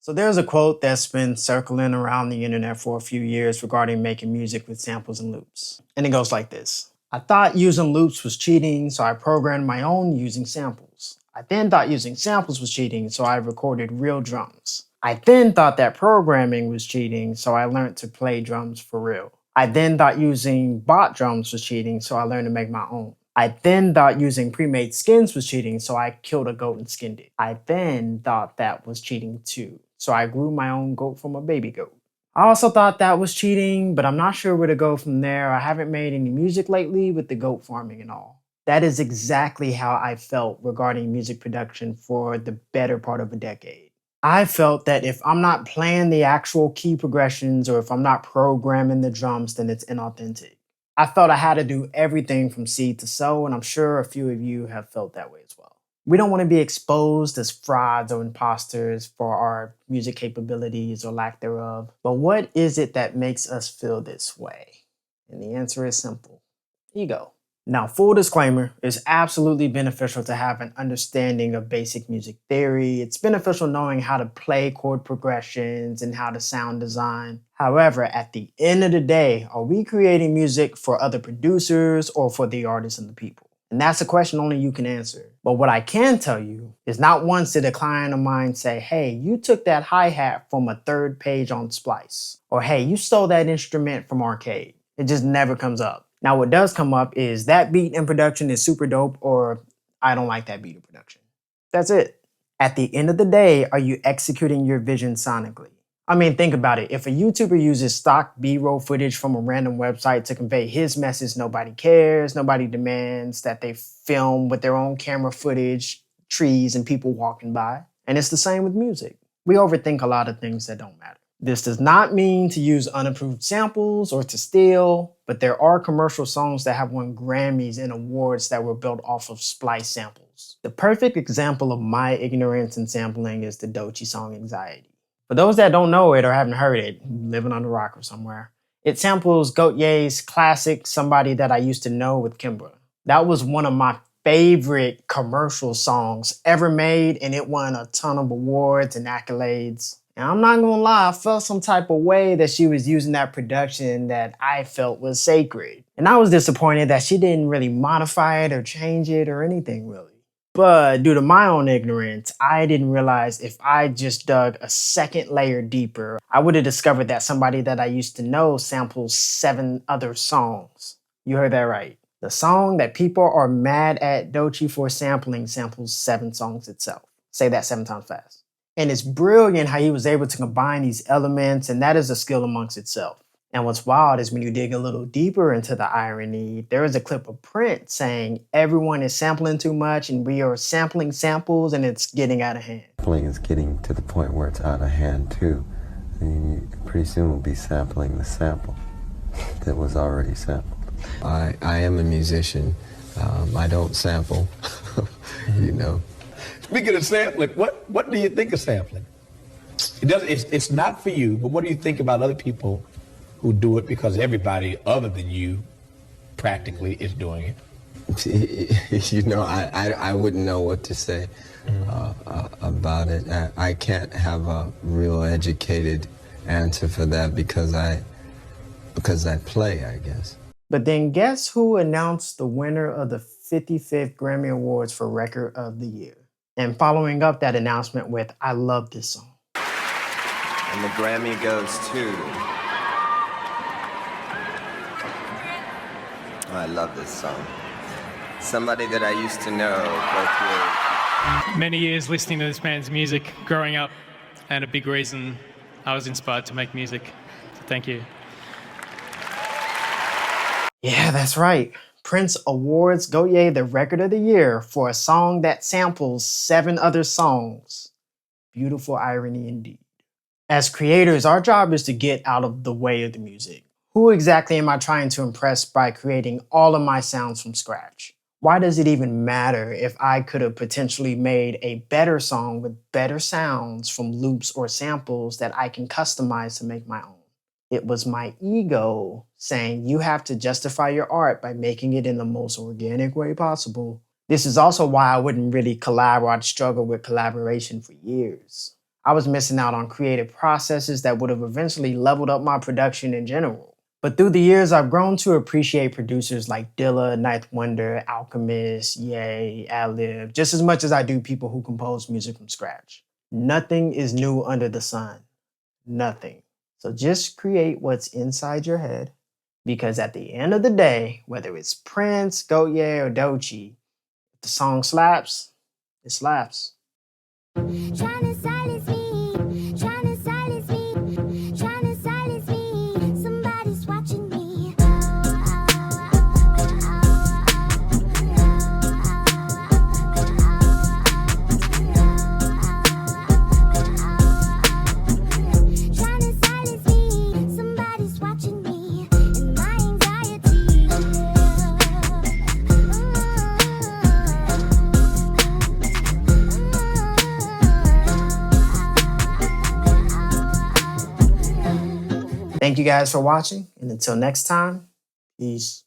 So there's a quote that's been circling around the internet for a few years regarding making music with samples and loops. And it goes like this. I thought using loops was cheating, so I programmed my own using samples. I then thought using samples was cheating, so I recorded real drums. I then thought that programming was cheating, so I learned to play drums for real. I then thought using bot drums was cheating, so I learned to make my own. I then thought using pre-made skins was cheating, so I killed a goat and skinned it. I then thought that was cheating too, so I grew my own goat from a baby goat. I also thought that was cheating, but I'm not sure where to go from there. I haven't made any music lately with the goat farming and all. That is exactly how I felt regarding music production for the better part of a decade. I felt that if I'm not playing the actual key progressions or if I'm not programming the drums, then it's inauthentic. I felt I had to do everything from seed to sow, and I'm sure a few of you have felt that way as well. We don't want to be exposed as frauds or imposters for our music capabilities or lack thereof. But what is it that makes us feel this way? And the answer is simple: ego. Now, full disclaimer, it's absolutely beneficial to have an understanding of basic music theory. It's beneficial knowing how to play chord progressions and how to sound design. However, at the end of the day, are we creating music for other producers or for the artists and the people? And that's a question only you can answer. But what I can tell you is not once did a client of mine say, hey, you took that hi-hat from a third page on Splice. Or hey, you stole that instrument from Arcade. It just never comes up. Now, what does come up is that beat in production is super dope, or I don't like that beat in production. That's it. At the end of the day, are you executing your vision sonically? I mean, think about it. If a YouTuber uses stock B-roll footage from a random website to convey his message, nobody cares, nobody demands that they film with their own camera footage, trees, and people walking by. And it's the same with music. We overthink a lot of things that don't matter. This does not mean to use unapproved samples or to steal, but there are commercial songs that have won Grammys and awards that were built off of Splice samples. The perfect example of my ignorance in sampling is the Doechii song Anxiety. For those that don't know it or haven't heard it, living on a rock or somewhere, it samples Gautier's classic Somebody That I Used to Know with Kimbra. That was one of my favorite commercial songs ever made, and it won a ton of awards and accolades. And I'm not gonna lie, I felt some type of way that she was using that production that I felt was sacred. And I was disappointed that she didn't really modify it or change it or anything really. But due to my own ignorance, I didn't realize if I just dug a second layer deeper, I would have discovered that Somebody That I Used to Know samples 7 other songs. You heard that right. The song that people are mad at Doechii for sampling samples 7 songs itself. Say that 7 times fast. And it's brilliant how he was able to combine these elements, and that is a skill amongst itself. And what's wild is when you dig a little deeper into the irony, there is a clip of Prince saying everyone is sampling too much and we are sampling samples and it's getting out of hand. Sampling is getting to the point where it's out of hand too. And you pretty soon will be sampling the sample that was already sampled. I am a musician. I don't sample, you know. Speaking of sampling, what do you think of sampling? It's not for you, but what do you think about other people who do it, because everybody other than you practically is doing it? You know, I wouldn't know what to say about it. I can't have a real educated answer for that because I play, I guess. But then guess who announced the winner of the 55th Grammy Awards for Record of the Year? And following up that announcement with, I love this song. And the Grammy goes to... Oh, I love this song. Somebody That I Used to Know. Many years listening to this man's music growing up, and a big reason I was inspired to make music. So thank you. Yeah, that's right. Prince awards Gautier the Record of the Year for a song that samples 7 other songs. Beautiful irony indeed. As creators, our job is to get out of the way of the music. Who exactly am I trying to impress by creating all of my sounds from scratch? Why does it even matter if I could have potentially made a better song with better sounds from loops or samples that I can customize to make my own? It was my ego saying you have to justify your art by making it in the most organic way possible. This is also why I wouldn't really collab or I'd struggle with collaboration for years. I was missing out on creative processes that would have eventually leveled up my production in general. But through the years, I've grown to appreciate producers like Dilla, Ninth Wonder, Alchemist, Ye, Ad-Lib, just as much as I do people who compose music from scratch. Nothing is new under the sun. Nothing. So just create what's inside your head, because at the end of the day, whether it's Prince, Goye, or Doechii, if the song slaps, it slaps. Tryna silence me, tryna silence me, tryna silence me. Somebody's watching me. Tryna silence me, somebody's watching me. And my anxiety. Thank you guys for watching, and until next time, peace.